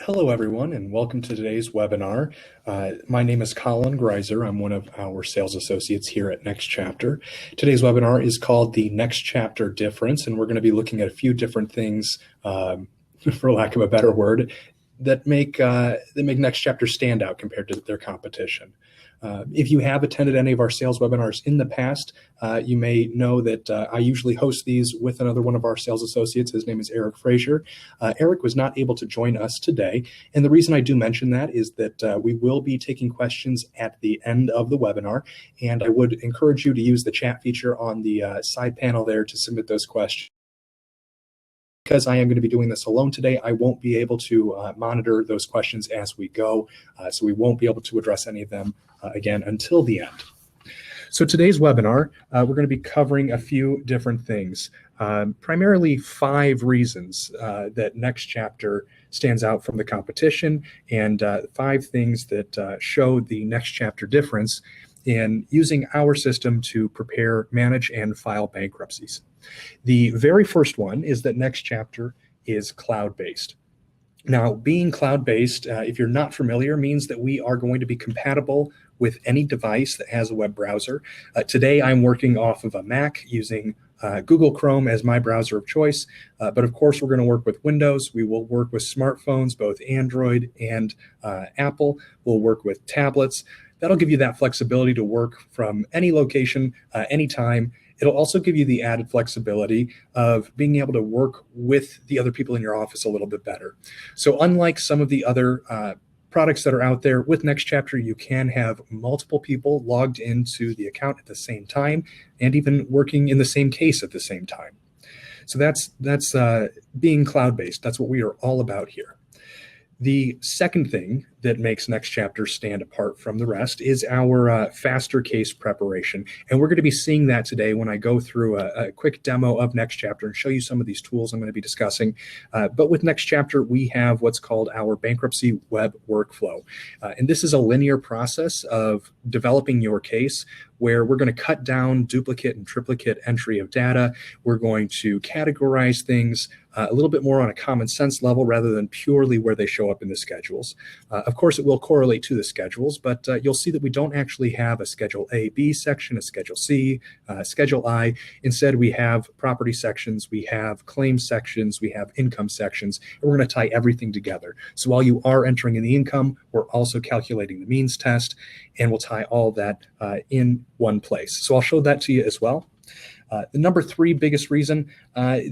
Hello, everyone, and welcome to today's webinar. My name is Colin Greiser. I'm one of our sales associates here at NextChapter. Today's webinar is called the NextChapter Difference, and we're going to be looking at a few different things, for lack of a better word, that make NextChapter stand out compared to their competition. If you have attended any of our sales webinars in the past, you may know that I usually host these with another one of our sales associates. His name is Eric Frazier. Eric was not able to join us today, and the reason I do mention that is that we will be taking questions at the end of the webinar, and I would encourage you to use the chat feature on the side panel there to submit those questions. Because I am going to be doing this alone today, I won't be able to monitor those questions as we go, so we won't be able to address any of them again until the end. So today's webinar, we're going to be covering a few different things, primarily 5 reasons that NextChapter stands out from the competition, and 5 things that show the NextChapter difference in using our system to prepare, manage, and file bankruptcies. The very first one is that NextChapter is cloud-based. Now, being cloud-based, if you're not familiar, means that we are going to be compatible with any device that has a web browser. Today, I'm working off of a Mac using Google Chrome as my browser of choice, but of course, we're going to work with Windows. We will work with smartphones, both Android and Apple. We'll work with tablets. That'll give you that flexibility to work from any location, anytime. It'll also give you the added flexibility of being able to work with the other people in your office a little bit better. So unlike some of the other products that are out there, with NextChapter, you can have multiple people logged into the account at the same time and even working in the same case at the same time. So that's being cloud-based. That's what we are all about here. The second thing that makes NextChapter stand apart from the rest is our faster case preparation. And we're going to be seeing that today when I go through a quick demo of NextChapter and show you some of these tools I'm going to be discussing. But with NextChapter, we have what's called our bankruptcy web workflow. And this is a linear process of developing your case where we're going to cut down duplicate and triplicate entry of data. We're going to categorize things a little bit more on a common sense level rather than purely where they show up in the schedules. Of course, it will correlate to the schedules, but you'll see that we don't actually have a Schedule A, B section, a Schedule C, Schedule I. Instead, we have property sections, we have claim sections, we have income sections, and we're going to tie everything together. So while you are entering in the income, we're also calculating the means test, and we'll tie all that in one place. So I'll show that to you as well. The number 3 biggest reason,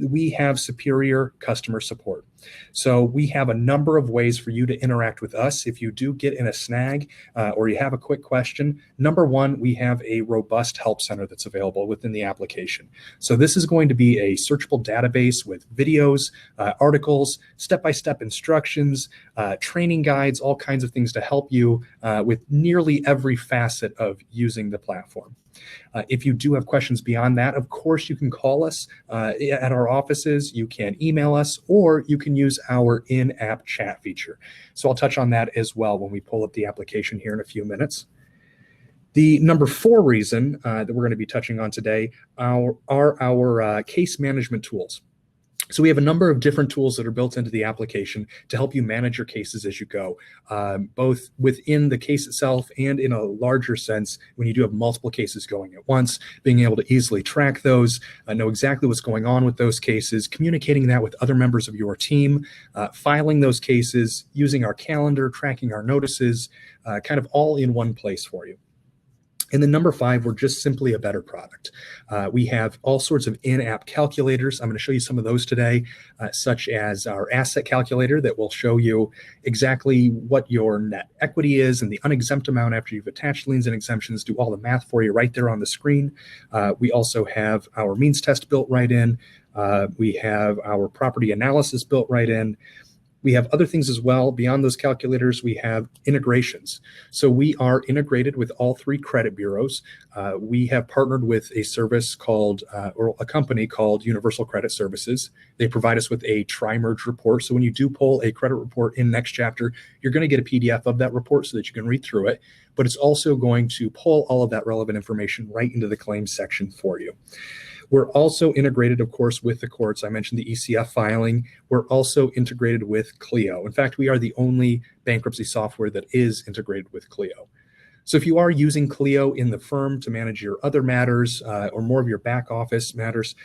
we have superior customer support. So we have a number of ways for you to interact with us if you do get in a snag or you have a quick question. Number 1, we have a robust help center that's available within the application. So this is going to be a searchable database with videos, articles, step-by-step instructions, training guides, all kinds of things to help you with nearly every facet of using the platform. If you do have questions beyond that, of course, you can call us at our offices, you can email us, or you can use our in-app chat feature. So I'll touch on that as well when we pull up the application here in a few minutes. The number 4 reason that we're going to be touching on today are our case management tools. So we have a number of different tools that are built into the application to help you manage your cases as you go, both within the case itself and in a larger sense when you do have multiple cases going at once, being able to easily track those, know exactly what's going on with those cases, communicating that with other members of your team, filing those cases, using our calendar, tracking our notices, kind of all in one place for you. And then number 5, we're just simply a better product. We have all sorts of in-app calculators. I'm going to show you some of those today, such as our asset calculator that will show you exactly what your net equity is and the unexempt amount after you've attached liens and exemptions, do all the math for you right there on the screen. We also have our means test built right in. We have our property analysis built right in. We have other things as well. Beyond those calculators, we have integrations. So we are integrated with all 3 credit bureaus. We have partnered with a service called, or a company called Universal Credit Services. They provide us with a tri-merge report. So when you do pull a credit report in NextChapter, you're going to get a PDF of that report so that you can read through it. But it's also going to pull all of that relevant information right into the claims section for you. We're also integrated, of course, with the courts. I mentioned the ECF filing. We're also integrated with Clio. In fact, we are the only bankruptcy software that is integrated with Clio. So if you are using Clio in the firm to manage your other matters or more of your back office matters,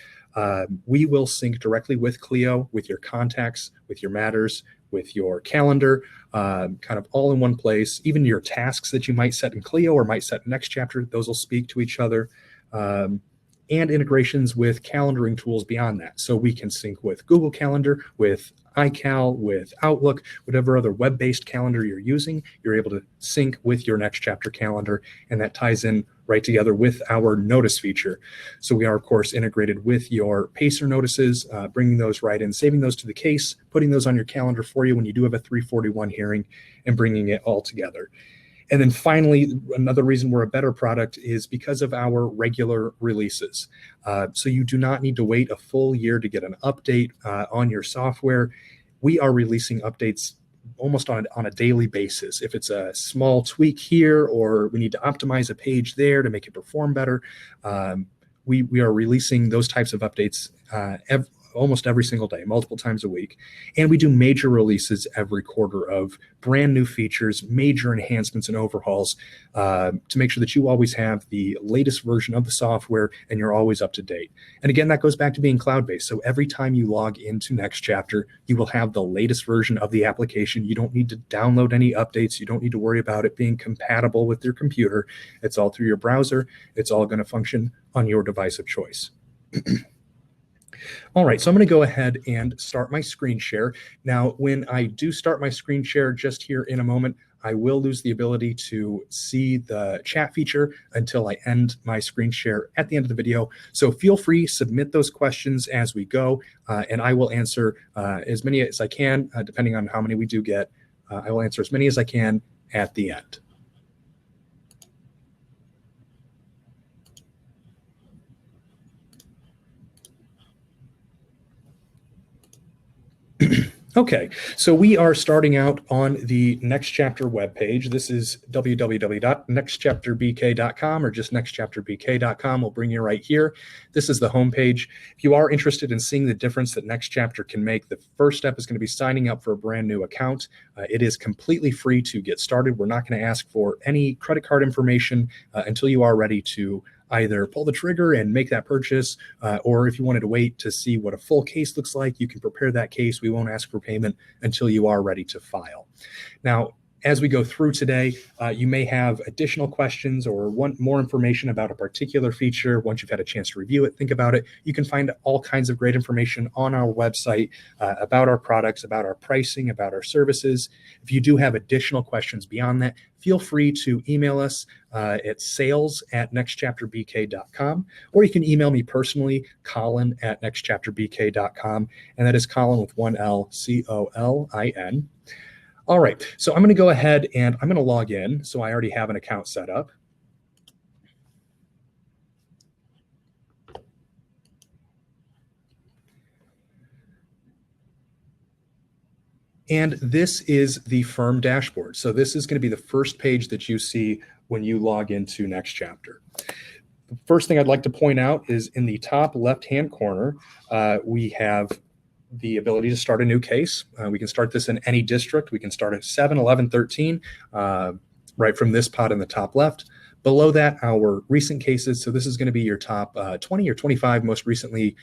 we will sync directly with Clio, with your contacts, with your matters, with your calendar, kind of all in one place. Even your tasks that you might set in Clio or might set in NextChapter, those will speak to each other. And integrations with calendaring tools beyond that. So we can sync with Google Calendar, with iCal, with Outlook, whatever other web-based calendar you're using, you're able to sync with your NextChapter calendar, and that ties in right together with our notice feature. So we are, of course, integrated with your PACER notices, bringing those right in, saving those to the case, putting those on your calendar for you when you do have a 341 hearing, and bringing it all together. And then finally, another reason we're a better product is because of our regular releases. So you do not need to wait a full year to get an update on your software. We are releasing updates almost on a daily basis. If it's a small tweak here or we need to optimize a page there to make it perform better, we are releasing those types of updates almost every single day, multiple times a week. And we do major releases every quarter of brand new features, major enhancements and overhauls to make sure that you always have the latest version of the software and you're always up to date. And again, that goes back to being cloud-based. So every time you log into NextChapter, you will have the latest version of the application. You don't need to download any updates. You don't need to worry about it being compatible with your computer. It's all through your browser. It's all going to function on your device of choice. All right, so I'm going to go ahead and start my screen share. Now, when I do start my screen share just here in a moment, I will lose the ability to see the chat feature until I end my screen share at the end of the video. So feel free, submit those questions as we go, and I will answer as many as I can, depending on how many we do get. I will answer as many as I can at the end. Okay, so we are starting out on the NextChapter webpage. This is www.nextchapterbk.com or just nextchapterbk.com will bring you right here. This is the homepage. If you are interested in seeing the difference that NextChapter can make, the first step is going to be signing up for a brand new account. It is completely free to get started. We're not going to ask for any credit card information until you are ready to either pull the trigger and make that purchase, or if you wanted to wait to see what a full case looks like, you can prepare that case. We won't ask for payment until you are ready to file. Now, as we go through today, you may have additional questions or want more information about a particular feature. Once you've had a chance to review it, think about it. You can find all kinds of great information on our website about our products, about our pricing, about our services. If you do have additional questions beyond that, feel free to email us at sales@nextchapterbk.com, or you can email me personally, Colin@nextchapterbk.com, and that is Colin with one L, Colin. All right, so I'm going to go ahead and I'm going to log in. So I already have an account set up. And this is the firm dashboard. So this is going to be the first page that you see when you log into NextChapter. The first thing I'd like to point out is in the top left-hand corner, we have the ability to start a new case. We can start this in any district. We can start at 7, 11, 13, right from this pod in the top left. Below that, our recent cases. So this is going to be your top 20 or 25 most recently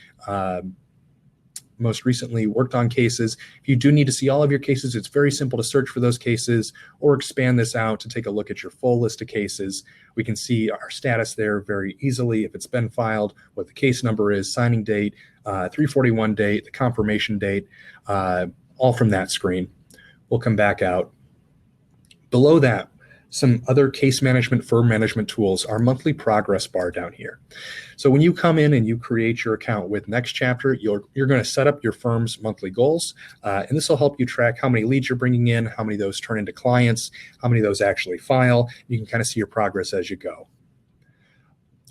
worked on cases. If you do need to see all of your cases, it's very simple to search for those cases or expand this out to take a look at your full list of cases. We can see our status there very easily. If it's been filed, what the case number is, signing date, 341 date, the confirmation date, all from that screen. We'll come back out. Below that, some other case management, firm management tools, our monthly progress bar down here. So when you come in and you create your account with NextChapter, you're going to set up your firm's monthly goals, and this will help you track how many leads you're bringing in, how many of those turn into clients, how many of those actually file. You can kind of see your progress as you go.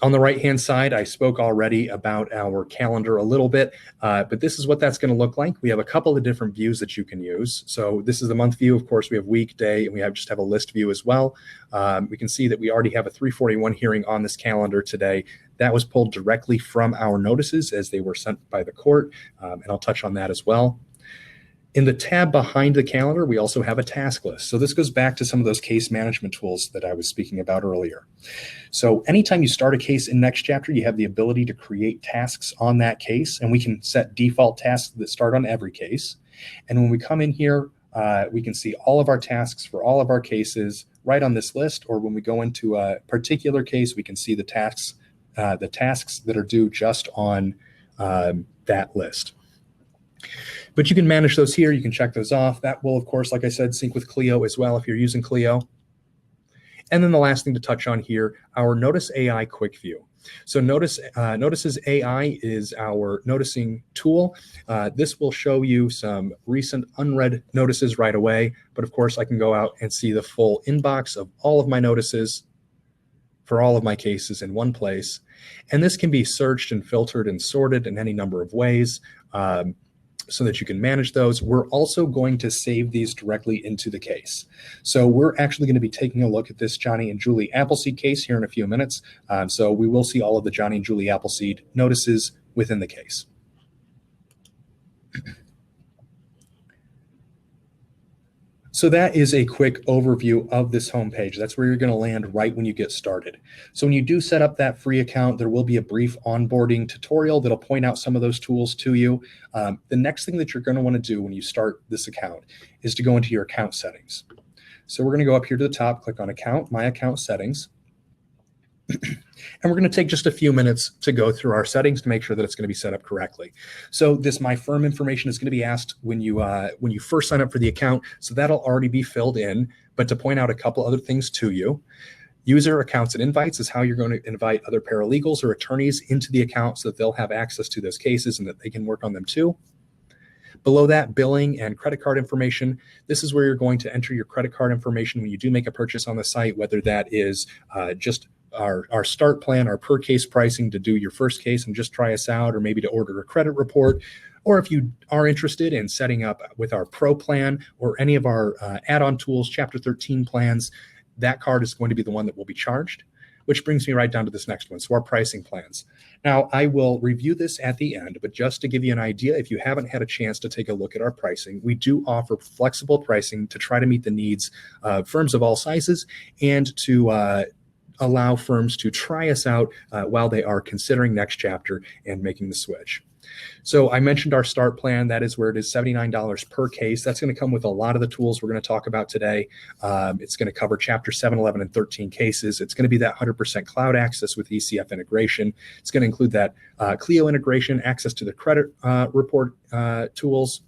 On the right-hand side, I spoke already about our calendar a little bit, but this is what that's going to look like. We have a couple of different views that you can use. So this is the month view. Of course, we have week, day, and we just have a list view as well. We can see that we already have a 341 hearing on this calendar today. That was pulled directly from our notices as they were sent by the court, and I'll touch on that as well. In the tab behind the calendar, we also have a task list. So this goes back to some of those case management tools that I was speaking about earlier. So anytime you start a case in NextChapter, you have the ability to create tasks on that case, and we can set default tasks that start on every case. And when we come in here, we can see all of our tasks for all of our cases right on this list, or when we go into a particular case, we can see the tasks that are due just on that list. But you can manage those here. You can check those off. That will, of course, like I said, sync with Clio as well if you're using Clio. And then the last thing to touch on here, our Notice AI Quick View. So Notices AI is our noticing tool. This will show you some recent unread notices right away. But of course, I can go out and see the full inbox of all of my notices for all of my cases in one place. And this can be searched and filtered and sorted in any number of ways. So that you can manage those. We're also going to save these directly into the case. So we're actually going to be taking a look at this Johnny and Julie Appleseed case here in a few minutes. So we will see all of the Johnny and Julie Appleseed notices within the case. So that is a quick overview of this homepage. That's where you're going to land right when you get started. So when you do set up that free account, there will be a brief onboarding tutorial that'll point out some of those tools to you. The next thing that you're going to want to do when you start this account is to go into your account settings. So we're going to go up here to the top, click on Account, My Account Settings. And we're going to take just a few minutes to go through our settings to make sure that it's going to be set up correctly. So this My Firm information is going to be asked when you first sign up for the account. So that'll already be filled in. But to point out a couple other things to you, user accounts and invites is how you're going to invite other paralegals or attorneys into the account so that they'll have access to those cases and that they can work on them too. Below that, billing and credit card information. This is where you're going to enter your credit card information when you do make a purchase on the site, whether that is just our start plan, our per case pricing to do your first case and just try us out, or maybe to order a credit report. Or if you are interested in setting up with our pro plan or any of our add-on tools, Chapter 13 plans, that card is going to be the one that will be charged, which brings me right down to this next one. So our pricing plans. Now, I will review this at the end, but just to give you an idea, if you haven't had a chance to take a look at our pricing, we do offer flexible pricing to try to meet the needs of firms of all sizes and to allow firms to try us out while they are considering NextChapter and making the switch. So I mentioned our start plan. That is where it is $79 per case. That's going to come with a lot of the tools we're going to talk about today. It's going to cover Chapter 7, 11, and 13 cases. It's going to be that 100% cloud access with ECF integration. It's going to include that Clio integration, access to the credit report tools.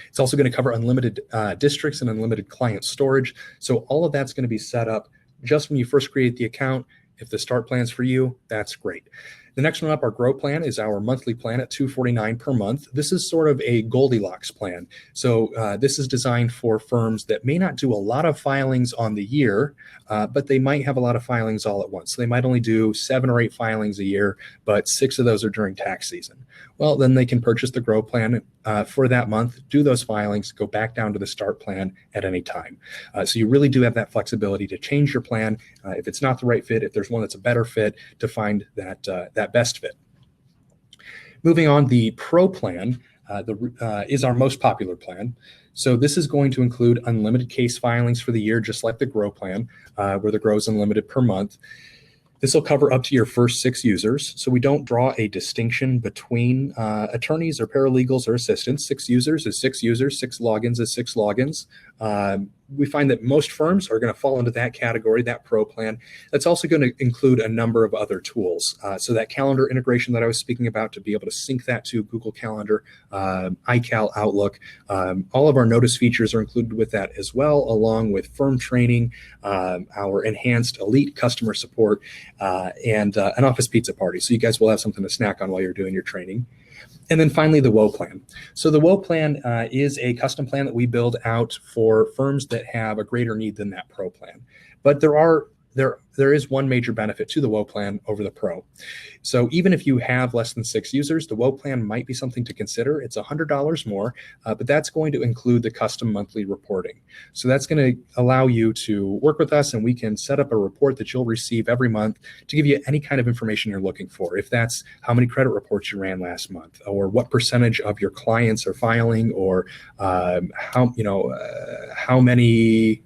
It's also going to cover unlimited districts and unlimited client storage. So all of that's going to be set up just when you first create the account. If the start plan's for you, that's great. The next one up, our Grow plan, is our monthly plan at $249 per month. This is sort of a Goldilocks plan. So this is designed for firms that may not do a lot of filings on the year, but they might have a lot of filings all at once. So they might only do 7 or 8 filings a year, but 6 of those are during tax season. Well, then they can purchase the Grow plan for that month, do those filings, go back down to the start plan at any time. So you really do have that flexibility to change your plan if it's not the right fit, if there's one that's a better fit, to find that best fit. Moving on, the Pro plan is our most popular plan. So this is going to include unlimited case filings for the year, just like the Grow plan, where the Grow is unlimited per month. This will cover up to your first 6 users. So we don't draw a distinction between attorneys or paralegals or assistants. 6 users is 6 users, 6 logins is 6 logins. We find that most firms are going to fall into that category, that Pro plan. That's also going to include a number of other tools. So that calendar integration that I was speaking about, to be able to sync that to Google Calendar, iCal, Outlook. All of our notice features are included with that as well, along with firm training, our enhanced elite customer support, and an office pizza party. So you guys will have something to snack on while you're doing your training. And then finally, the WOE plan. So the WOE plan is a custom plan that we build out for firms that have a greater need than that Pro plan. But there are there is one major benefit to the WO plan over the Pro. So even if you have less than 6 users, the WO plan might be something to consider. It's $100 more, but that's going to include the custom monthly reporting. So that's going to allow you to work with us, and we can set up a report that you'll receive every month to give you any kind of information you're looking for. If that's how many credit reports you ran last month, or what percentage of your clients are filing, or how many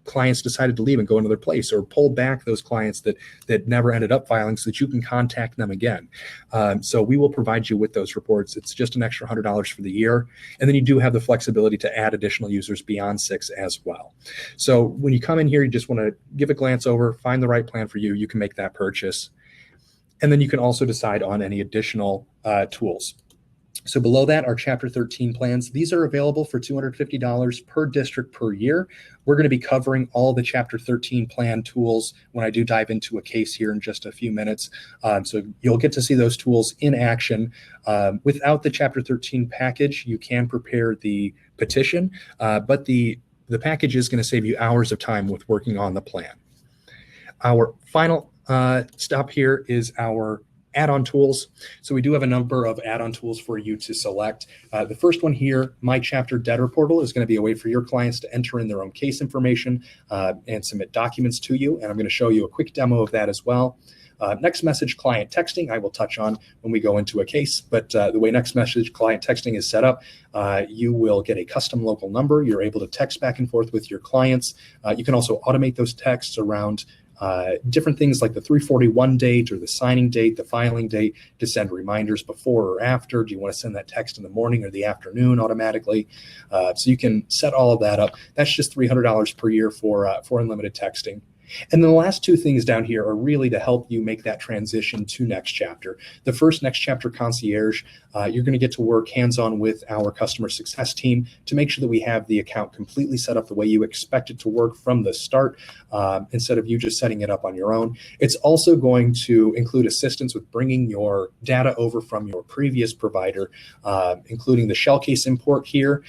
clients decided to leave and go another place, or pull back those clients that never ended up filing so that you can contact them again. So we will provide you with those reports. It's just an extra $100 for the year. And then you do have the flexibility to add additional users beyond 6 as well. So when you come in here, you just want to give a glance over, find the right plan for you. You can make that purchase. And then you can also decide on any additional tools. So below that are Chapter 13 plans. These are available for $250 per district per year. We're going to be covering all the Chapter 13 plan tools when I do dive into a case here in just a few minutes. So you'll get to see those tools in action. Without the Chapter 13 package, you can prepare the petition, but the package is going to save you hours of time with working on the plan. Our final stop here is our add-on tools. So we do have a number of add-on tools for you to select. The first one here, My Chapter Debtor Portal, is going to be a way for your clients to enter in their own case information and submit documents to you. And I'm going to show you a quick demo of that as well. Next Message Client Texting, I will touch on when we go into a case, but the way Next Message Client Texting is set up, you will get a custom local number. You're able to text back and forth with your clients. You can also automate those texts around different things like the 341 date or the signing date, the filing date, to send reminders before or after. Do you want to send that text in the morning or the afternoon automatically? So you can set all of that up. That's just $300 per year for unlimited texting. And then the last two things down here are really to help you make that transition to NextChapter. The first, NextChapter Concierge, you're going to get to work hands-on with our customer success team to make sure that we have the account completely set up the way you expect it to work from the start, instead of you just setting it up on your own. It's also going to include assistance with bringing your data over from your previous provider, including the shell case import here,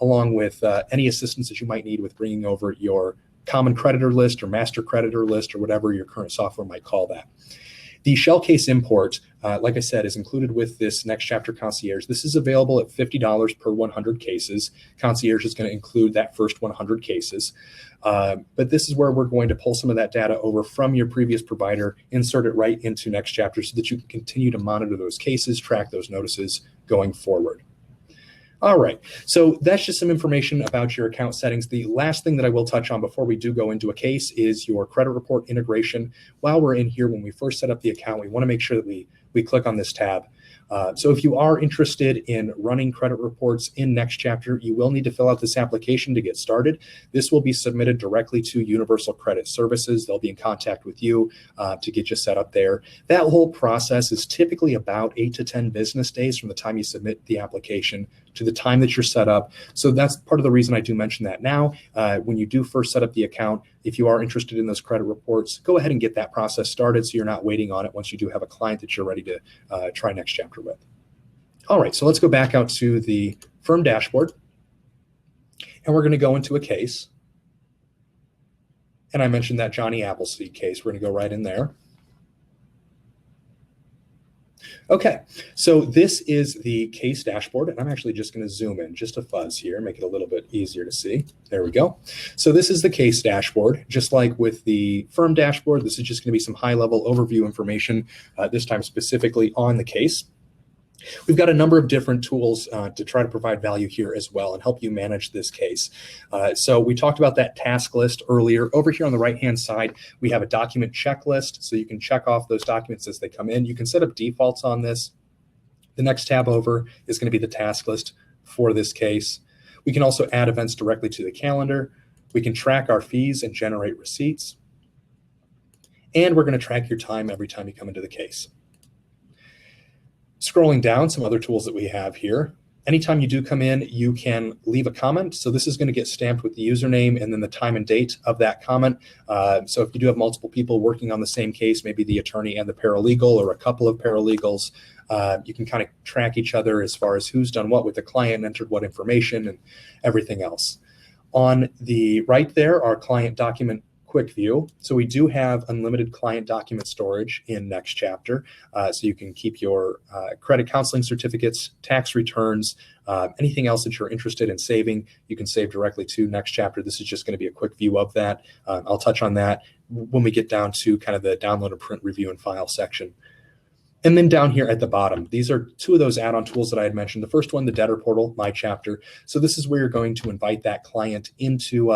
along with any assistance that you might need with bringing over your common creditor list or master creditor list or whatever your current software might call that. The shell case import, like I said, is included with this NextChapter Concierge. This is available at $50 per 100 cases. Concierge is going to include that first 100 cases. But this is where we're going to pull some of that data over from your previous provider, insert it right into NextChapter so that you can continue to monitor those cases, track those notices going forward. All right, so that's just some information about your account settings. The last thing that I will touch on before we do go into a case is your credit report integration. While we're in here, when we first set up the account, we want to make sure that we click on this tab. So if you are interested in running credit reports in NextChapter, you will need to fill out this application to get started. This will be submitted directly to Universal Credit Services. They'll be in contact with you to get you set up there. That whole process is typically about 8 to 10 business days from the time you submit the application to the time that you're set up. So that's part of the reason I do mention that now. When you do first set up the account, if you are interested in those credit reports, go ahead and get that process started so you're not waiting on it once you do have a client that you're ready to try NextChapter with. All right, so let's go back out to the firm dashboard, and we're going to go into a case. And I mentioned that Johnny Appleseed case. We're going to go right in there. Okay, so this is the case dashboard, and I'm actually just going to zoom in just a fuzz here, make it a little bit easier to see. There we go. So this is the case dashboard. Just like with the firm dashboard, this is just going to be some high-level overview information, this time specifically on the case. We've got a number of different tools to try to provide value here as well and help you manage this case. So we talked about that task list earlier. Over here on the right-hand side, we have a document checklist, so you can check off those documents as they come in. You can set up defaults on this. The next tab over is going to be the task list for this case. We can also add events directly to the calendar. We can track our fees and generate receipts. And we're going to track your time every time you come into the case. Scrolling down, some other tools that we have here. Anytime you do come in, you can leave a comment. So this is going to get stamped with the username and then the time and date of that comment. So if you do have multiple people working on the same case, maybe the attorney and the paralegal or a couple of paralegals, you can kind of track each other as far as who's done what with the client, entered what information, and everything else. On the right there are client document quick view. So we do have unlimited client document storage in NextChapter. So you can keep your credit counseling certificates, tax returns, anything else that you're interested in saving, you can save directly to NextChapter. This is just going to be a quick view of that. I'll touch on that when we get down to kind of the download and print, review, and file section. And then down here at the bottom, these are two of those add-on tools that I had mentioned. The first one, the debtor portal, My Chapter. So this is where you're going to invite that client into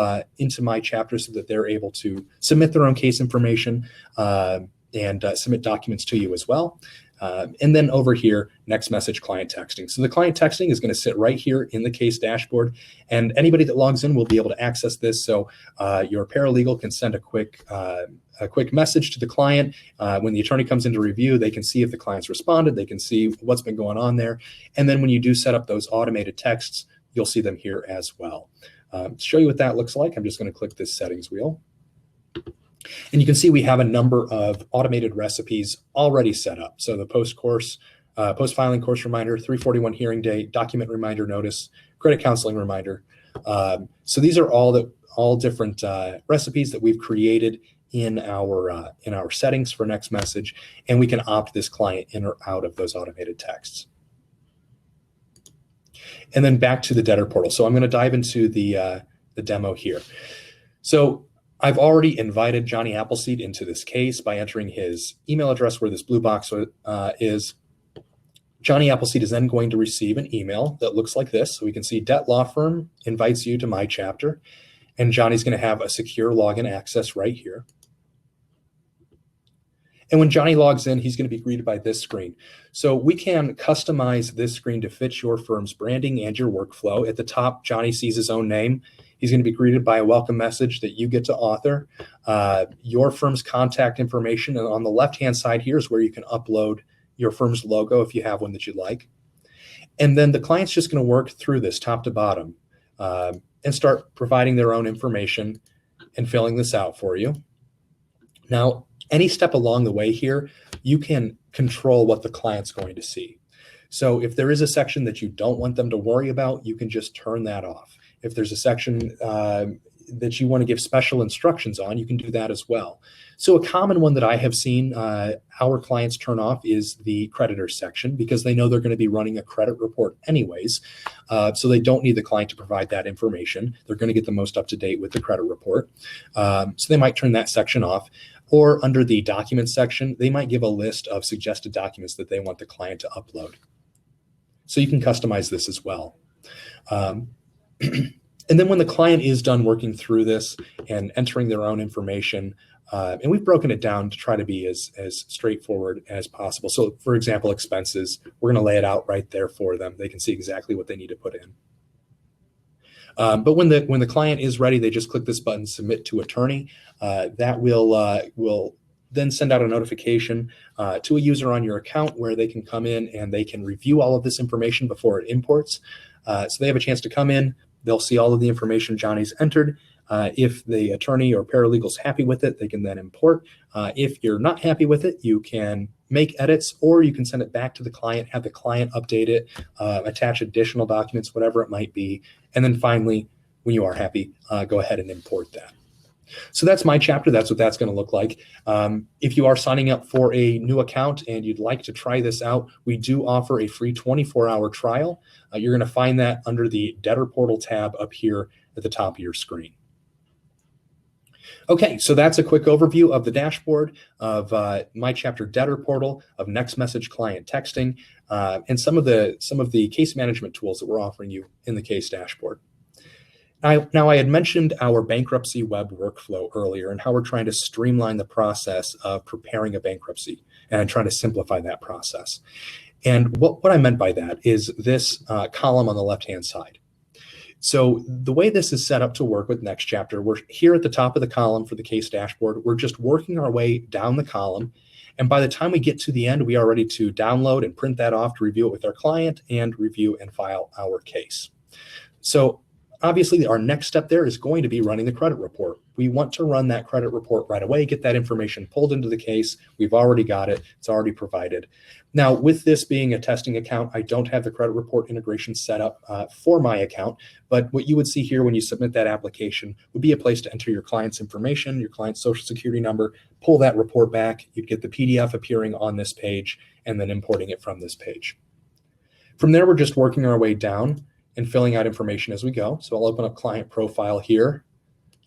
My Chapter so that they're able to submit their own case information and submit documents to you as well. And then over here, next message client texting. So the client texting is going to sit right here in the case dashboard, and anybody that logs in will be able to access this. So your paralegal can send a quick message to the client. When the attorney comes in to review, they can see if the client's responded, they can see what's been going on there. And then when you do set up those automated texts, you'll see them here as well. To show you what that looks like, I'm just going to click this settings wheel. And you can see we have a number of automated recipes already set up. So the post-filing course reminder, 341 hearing date, document reminder notice, credit counseling reminder. So these are all different recipes that we've created in our settings for next message, and we can opt this client in or out of those automated texts. And then back to the debtor portal. So I'm going to dive into the demo here. So I've already invited Johnny Appleseed into this case by entering his email address where this blue box is. Johnny Appleseed is then going to receive an email that looks like this. So we can see Debt Law Firm invites you to My Chapter, and Johnny's going to have a secure login access right here. And when Johnny logs in, he's going to be greeted by this screen. So we can customize this screen to fit your firm's branding and your workflow. At the top, Johnny sees his own name. He's going to be greeted by a welcome message that you get to author, your firm's contact information. And on the left-hand side here is where you can upload your firm's logo if you have one that you'd like. And then the client's just going to work through this top to bottom and start providing their own information and filling this out for you. Now, any step along the way here, you can control what the client's going to see. So if there is a section that you don't want them to worry about, you can just turn that off. If there's a section that you want to give special instructions on, you can do that as well. So a common one that I have seen our clients turn off is the creditor section, because they know they're going to be running a credit report anyways. So they don't need the client to provide that information. They're going to get the most up to date with the credit report. So they might turn that section off. Or under the documents section, they might give a list of suggested documents that they want the client to upload. So you can customize this as well. And then when the client is done working through this and entering their own information, and we've broken it down to try to be as straightforward as possible. So for example, expenses, we're going to lay it out right there for them. They can see exactly what they need to put in. But when the client is ready, they just click this button, Submit to Attorney. That will then send out a notification to a user on your account where they can come in and they can review all of this information before it imports. So they have a chance to come in. They'll see all of the information Johnny's entered. If the attorney or paralegal's happy with it, they can then import. If you're not happy with it, you can make edits, or you can send it back to the client, have the client update it, attach additional documents, whatever it might be. And then finally, when you are happy, go ahead and import that. So that's My Chapter. That's what that's going to look like. If you are signing up for a new account and you'd like to try this out, we do offer a free 24-hour trial. You're going to find that under the Debtor Portal tab up here at the top of your screen. Okay, so that's a quick overview of the dashboard of My Chapter Debtor Portal, of Next Message Client Texting, and some of the case management tools that we're offering you in the case dashboard. Now, I had mentioned our bankruptcy web workflow earlier and how we're trying to streamline the process of preparing a bankruptcy and trying to simplify that process. And what I meant by that is this column on the left-hand side. So the way this is set up to work with NextChapter, we're here at the top of the column for the case dashboard. We're just working our way down the column. And by the time we get to the end, we are ready to download and print that off to review it with our client and review and file our case. So Obviously, our next step there is going to be running the credit report. We want to run that credit report right away, get that information pulled into the case. We've already got it. It's already provided. Now, with this being a testing account, I don't have the credit report integration set up for my account, but what you would see here when you submit that application would be a place to enter your client's information, your client's social security number, pull that report back. You'd get the PDF appearing on this page and then importing it from this page. From there, we're just working our way down and filling out information as we go. So I'll open up client profile here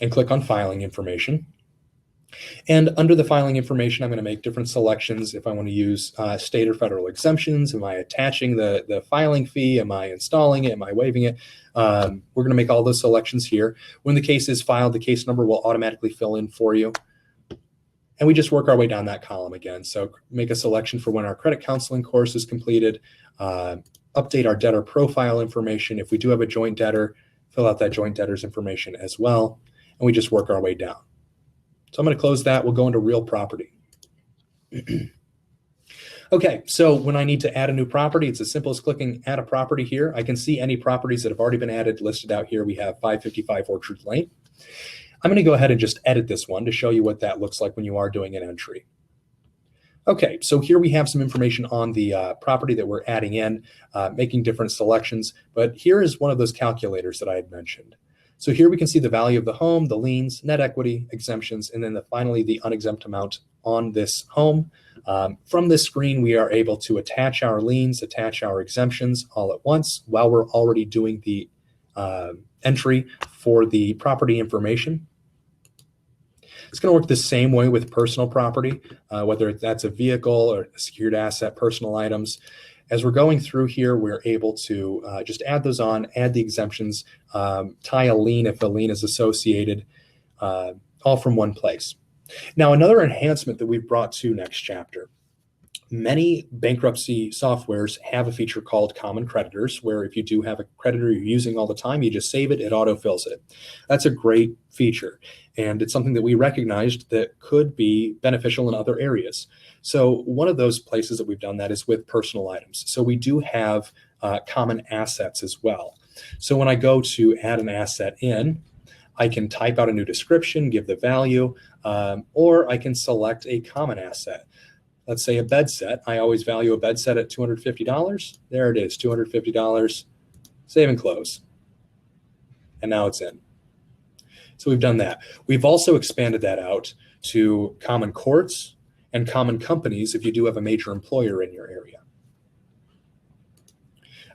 and click on filing information. And under the filing information, I'm going to make different selections. If I want to use state or federal exemptions, am I attaching the filing fee? Am I installing it? Am I waiving it? We're going to make all those selections here. When the case is filed, the case number will automatically fill in for you. And we just work our way down that column again. So make a selection for when our credit counseling course is completed, update our debtor profile information. If we do have a joint debtor, fill out that joint debtor's information as well. And we just work our way down. So I'm going to close that. We'll go into real property. Okay, so when I need to add a new property, it's as simple as clicking add a property here. I can see any properties that have already been added listed out here. We have 555 Orchard Lane. I'm going to go ahead and just edit this one to show you what that looks like when you are doing an entry. Okay, so here we have some information on the property that we're adding in, making different selections, but here is one of those calculators that I had mentioned. So here we can see the value of the home, the liens, net equity, exemptions, and then finally the unexempt amount on this home. From this screen, we are able to attach our liens, attach our exemptions all at once while we're already doing the entry for the property information. It's going to work the same way with personal property, whether that's a vehicle or a secured asset, personal items. As we're going through here, we're able to just add those on, add the exemptions, tie a lien if a lien is associated, all from one place. Now, another enhancement that we've brought to NextChapter. Many bankruptcy softwares have a feature called common creditors, where if you do have a creditor you're using all the time, you just save it, it autofills it. That's a great feature, and it's something that we recognized that could be beneficial in other areas. So one of those places that we've done that is with personal items. So we do have common assets as well. So when I go to add an asset in, I can type out a new description, give the value, or I can select a common asset. Let's say a bed set. I always value a bed set at $250. There it is, $250, save and close. And now it's in. So we've done that. We've also expanded that out to common courts and common companies if you do have a major employer in your area.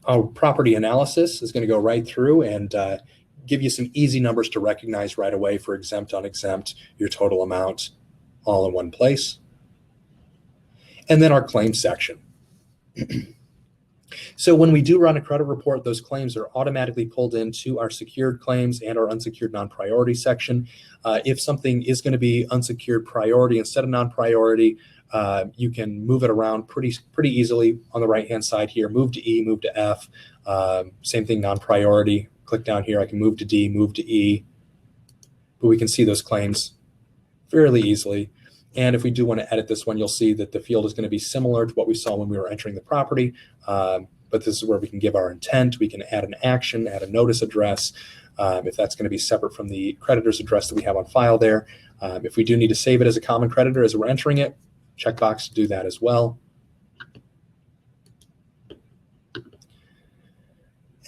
Our property analysis is going to go right through and give you some easy numbers to recognize right away for exempt, unexempt, your total amount, all in one place. And then our claims section. So when we do run a credit report, those claims are automatically pulled into our secured claims and our unsecured non-priority section. If something is going to be unsecured priority instead of non-priority, you can move it around pretty easily on the right-hand side here. Move to E, move to F. Same thing, non-priority. Click down here. I can move to D, move to E. But we can see those claims fairly easily. And if we do want to edit this one, you'll see that the field is going to be similar to what we saw when we were entering the property. But this is where we can give our intent. We can add an action, add a notice address, if that's going to be separate from the creditor's address that we have on file there. If we do need to save it as a common creditor as we're entering it, checkbox to do that as well.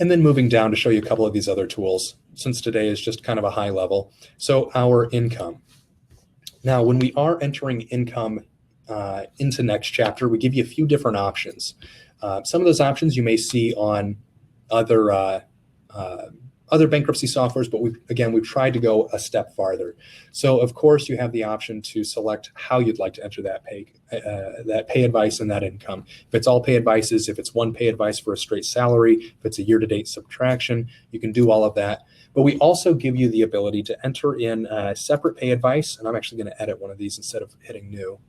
And then moving down to show you a couple of these other tools, since today is just kind of a high level. So our income. Now, when we are entering income into NextChapter, we give you a few different options. Some of those options you may see on other bankruptcy softwares, but we've tried to go a step farther. So, of course, you have the option to select how you'd like to enter that pay advice and that income. If it's all pay advices, if it's one pay advice for a straight salary, if it's a year-to-date subtraction, you can do all of that. But we also give you the ability to enter in a separate pay advice, and I'm actually going to edit one of these instead of hitting new.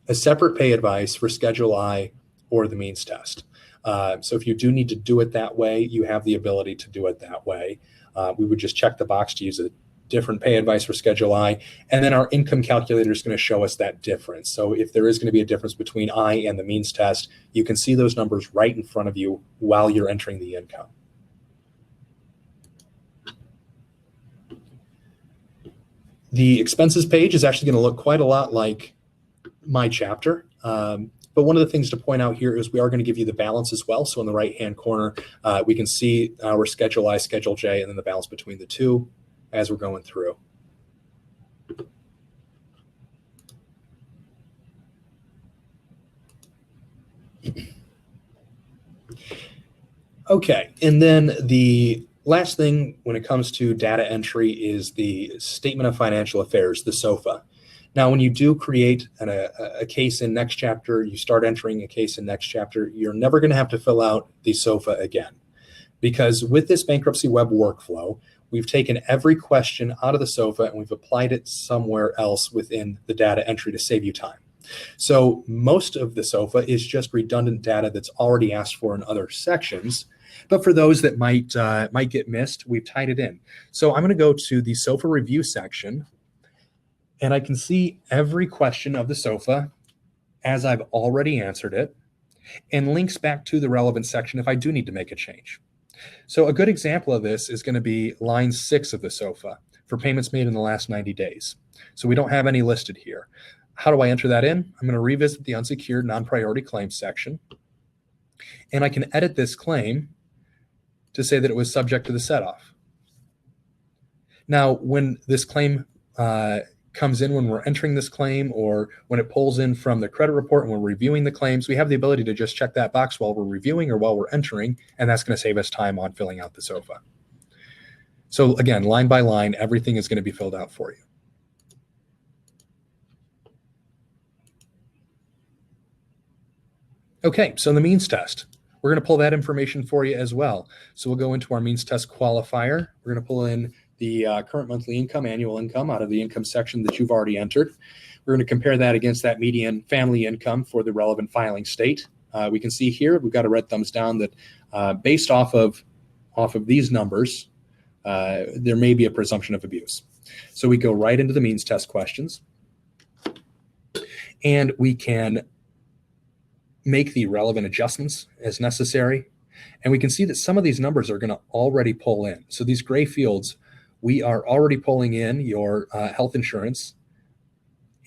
A separate pay advice for Schedule I or the means test. So if you do need to do it that way, you have the ability to do it that way. We would just check the box to use a different pay advice for Schedule I, and then our income calculator is going to show us that difference. So if there is going to be a difference between I and the means test, you can see those numbers right in front of you while you're entering the income. The expenses page is actually going to look quite a lot like my chapter. But one of the things to point out here is we are going to give you the balance as well. So in the right-hand corner, we can see our Schedule I, Schedule J, and then the balance between the two as we're going through. Okay, and then the last thing when it comes to data entry is the Statement of Financial Affairs, the SOFA. Now, when you do create a case in NextChapter, you start entering a case in NextChapter, you're never going to have to fill out the SOFA again. Because with this bankruptcy web workflow, we've taken every question out of the SOFA and we've applied it somewhere else within the data entry to save you time. So most of the SOFA is just redundant data that's already asked for in other sections. But for those that might get missed, we've tied it in. So I'm going to go to the SOFA review section, and I can see every question of the SOFA as I've already answered it, and links back to the relevant section if I do need to make a change. So a good example of this is going to be line 6 of the SOFA for payments made in the last 90 days. So we don't have any listed here. How do I enter that in? I'm going to revisit the unsecured non-priority claims section, and I can edit this claim to say that it was subject to the set-off. Now, when this claim comes in, when we're entering this claim, or when it pulls in from the credit report and we're reviewing the claims, we have the ability to just check that box while we're reviewing or while we're entering, and that's going to save us time on filling out the SOFA. So again, line by line, everything is going to be filled out for you. Okay, so the means test, we're going to pull that information for you as well. So we'll go into our means test qualifier. We're going to pull in the current monthly income, annual income out of the income section that you've already entered. We're going to compare that against that median family income for the relevant filing state. We can see here, we've got a red thumbs down that based off of these numbers, there may be a presumption of abuse. So we go right into the means test questions, and we can make the relevant adjustments as necessary. And we can see that some of these numbers are going to already pull in. So these gray fields, we are already pulling in your health insurance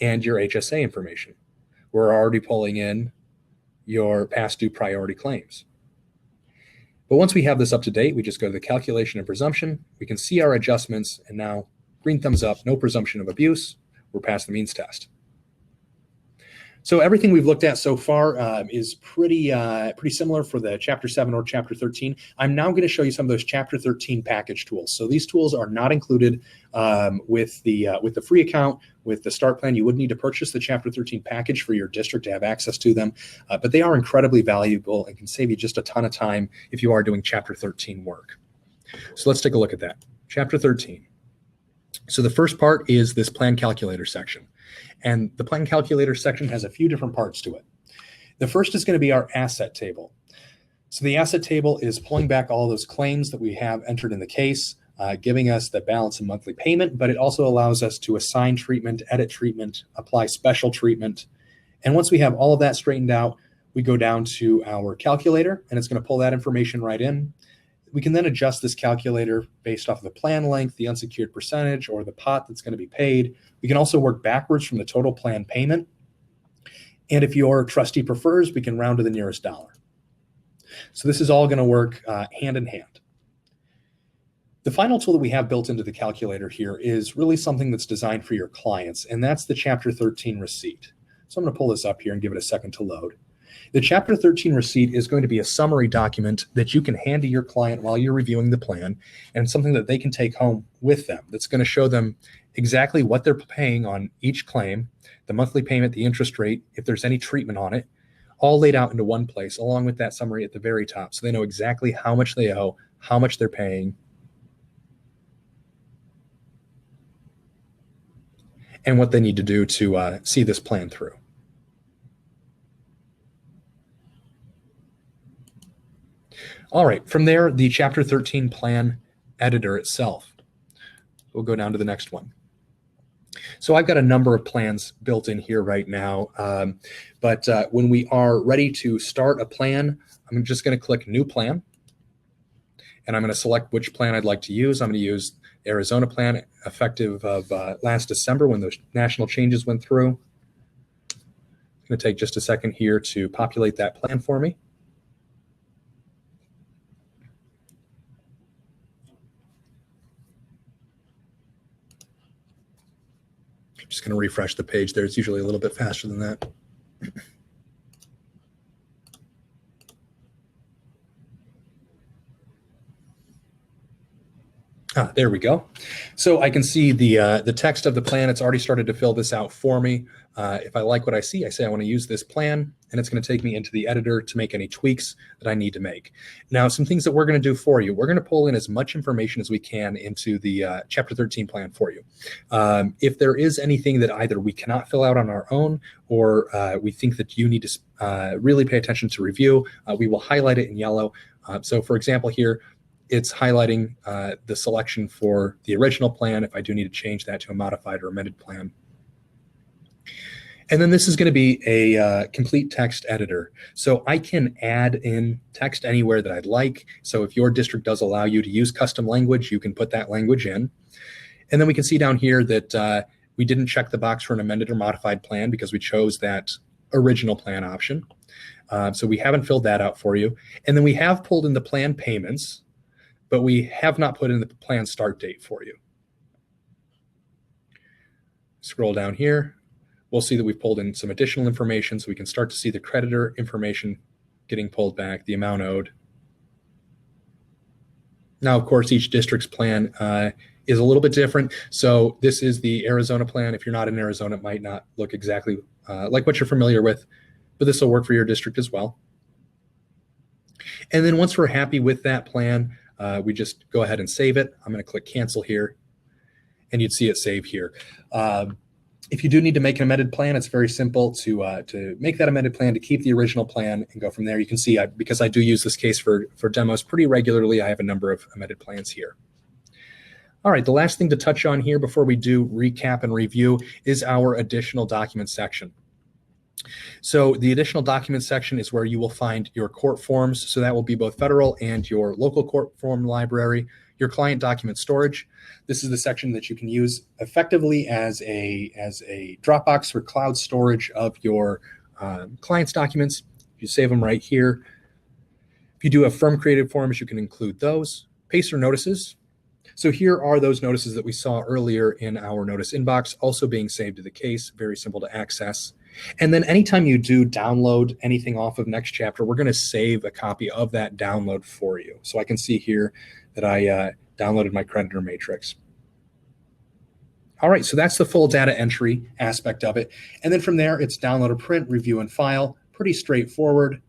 and your HSA information. We're already pulling in your past due priority claims. But once we have this up to date, we just go to the calculation and presumption. We can see our adjustments, and now green thumbs up, no presumption of abuse. We're past the means test. So everything we've looked at so far is pretty similar for the Chapter 7 or Chapter 13. I'm now going to show you some of those Chapter 13 package tools. So these tools are not included with the free account. With the start plan, you would need to purchase the Chapter 13 package for your district to have access to them. But they are incredibly valuable and can save you just a ton of time if you are doing Chapter 13 work. So let's take a look at that. Chapter 13. So the first part is this plan calculator section. And the plan calculator section has a few different parts to it. The first is going to be our asset table. So the asset table is pulling back all those claims that we have entered in the case, giving us the balance and monthly payment, but it also allows us to assign treatment, edit treatment, apply special treatment. And once we have all of that straightened out, we go down to our calculator, and it's going to pull that information right in. We can then adjust this calculator based off of the plan length, the unsecured percentage, or the pot that's going to be paid. We can also work backwards from the total plan payment. And if your trustee prefers, we can round to the nearest dollar. So this is all going to work hand in hand. The final tool that we have built into the calculator here is really something that's designed for your clients, and that's the Chapter 13 receipt. So I'm going to pull this up here and give it a second to load. The Chapter 13 receipt is going to be a summary document that you can hand to your client while you're reviewing the plan, and something that they can take home with them that's going to show them exactly what they're paying on each claim, the monthly payment, the interest rate, if there's any treatment on it, all laid out into one place, along with that summary at the very top. So they know exactly how much they owe, how much they're paying, and what they need to do to see this plan through. All right, from there, the Chapter 13 plan editor itself. We'll go down to the next one. So I've got a number of plans built in here right now, but when we are ready to start a plan, I'm just going to click New Plan. and I'm going to select which plan I'd like to use. I'm going to use Arizona plan effective of last December when those national changes went through. It's going to take just a second here to populate that plan for me. I'm just going to refresh the page there. It's usually a little bit faster than that. There we go. So I can see the text of the plan. It's already started to fill this out for me. If I like what I see, I say I want to use this plan, and it's going to take me into the editor to make any tweaks that I need to make. Now, some things that we're going to do for you. We're going to pull in as much information as we can into the Chapter 13 plan for you. If there is anything that either we cannot fill out on our own or we think that you need to really pay attention to review, we will highlight it in yellow. So for example here, it's highlighting the selection for the original plan if I do need to change that to a modified or amended plan. And then this is going to be a complete text editor. So I can add in text anywhere that I'd like. So if your district does allow you to use custom language, you can put that language in. And then we can see down here that we didn't check the box for an amended or modified plan because we chose that original plan option. So we haven't filled that out for you. And then we have pulled in the plan payments, but we have not put in the plan start date for you. Scroll down here. We'll see that we've pulled in some additional information so we can start to see the creditor information getting pulled back, the amount owed. Now, of course, each district's plan is a little bit different. So this is the Arizona plan. If you're not in Arizona, it might not look exactly like what you're familiar with, but this will work for your district as well. And then once we're happy with that plan, we just go ahead and save it. I'm going to click cancel here, and you'd see it save here. If you do need to make an amended plan, it's very simple to make that amended plan, to keep the original plan and go from there. You can see because I do use this case for demos pretty regularly, I have a number of amended plans here. All right, the last thing to touch on here before we do recap and review is our additional document section. So the additional document section is where you will find your court forms. So that will be both federal and your local court form library, your client document storage. This is the section that you can use effectively as a Dropbox for cloud storage of your client's documents. You save them right here. If you do have firm created forms, you can include those. Paster notices. So here are those notices that we saw earlier in our notice inbox, also being saved to the case, very simple to access. And then anytime you do download anything off of NextChapter, we're going to save a copy of that download for you. So I can see here that I downloaded my creditor matrix. All right, so that's the full data entry aspect of it. And then from there, it's download or print, review and file. Pretty straightforward.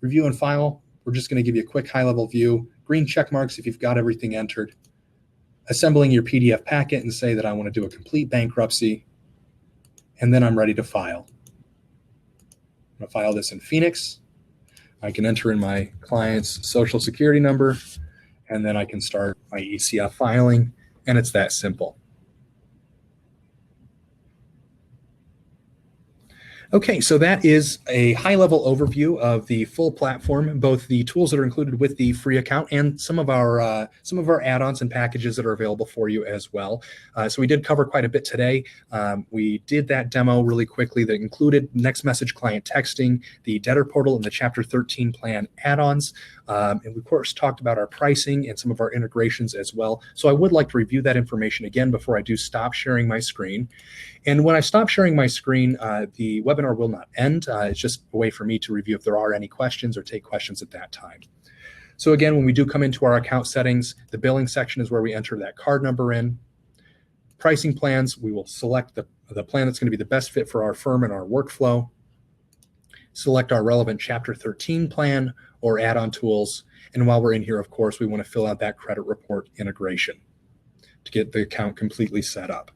Review and file, we're just going to give you a quick high-level view. Green check marks if you've got everything entered. Assembling your PDF packet and say that I want to do a complete bankruptcy. And then I'm ready to file. I'm going to file this in Phoenix. I can enter in my client's social security number, and then I can start my ECF filing, and it's that simple. Okay, so that is a high-level overview of the full platform, both the tools that are included with the free account and some of our add-ons and packages that are available for you as well. So we did cover quite a bit today. We did that demo really quickly that included next message client texting, the debtor portal, and the Chapter 13 plan add-ons. And we, of course, talked about our pricing and some of our integrations as well. So I would like to review that information again before I do stop sharing my screen. And when I stop sharing my screen, the webinar will not end. It's just a way for me to review if there are any questions or take questions at that time. So again, when we do come into our account settings, the billing section is where we enter that card number in. Pricing plans, we will select the plan that's going to be the best fit for our firm and our workflow. Select our relevant Chapter 13 plan or add-on tools. And while we're in here, of course, we want to fill out that credit report integration to get the account completely set up.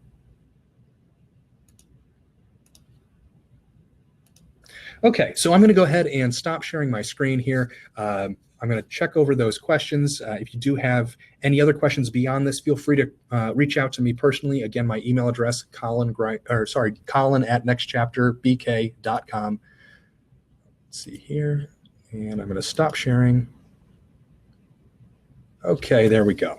Okay, so I'm going to go ahead and stop sharing my screen here. I'm going to check over those questions. If you do have any other questions beyond this, feel free to reach out to me personally. Again, my email address, colin@nextchapterbk.com. Let's see here, and I'm going to stop sharing. Okay, there we go.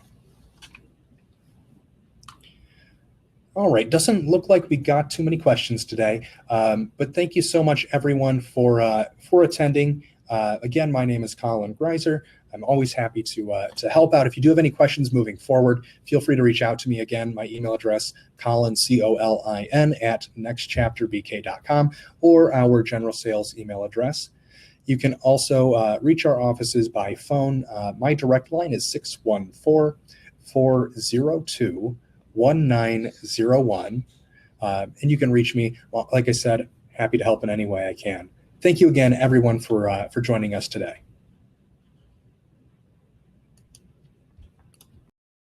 All right, doesn't look like we got too many questions today, but thank you so much, everyone, for attending. Again, my name is Colin Greiser. I'm always happy to help out. If you do have any questions moving forward, feel free to reach out to me. Again, my email address, Colin, C-O-L-I-N, at nextchapterbk.com, or our general sales email address. You can also reach our offices by phone. My direct line is 614-402-1901. And you can reach me. Well, like I said, happy to help in any way I can. Thank you again, everyone, for joining us today.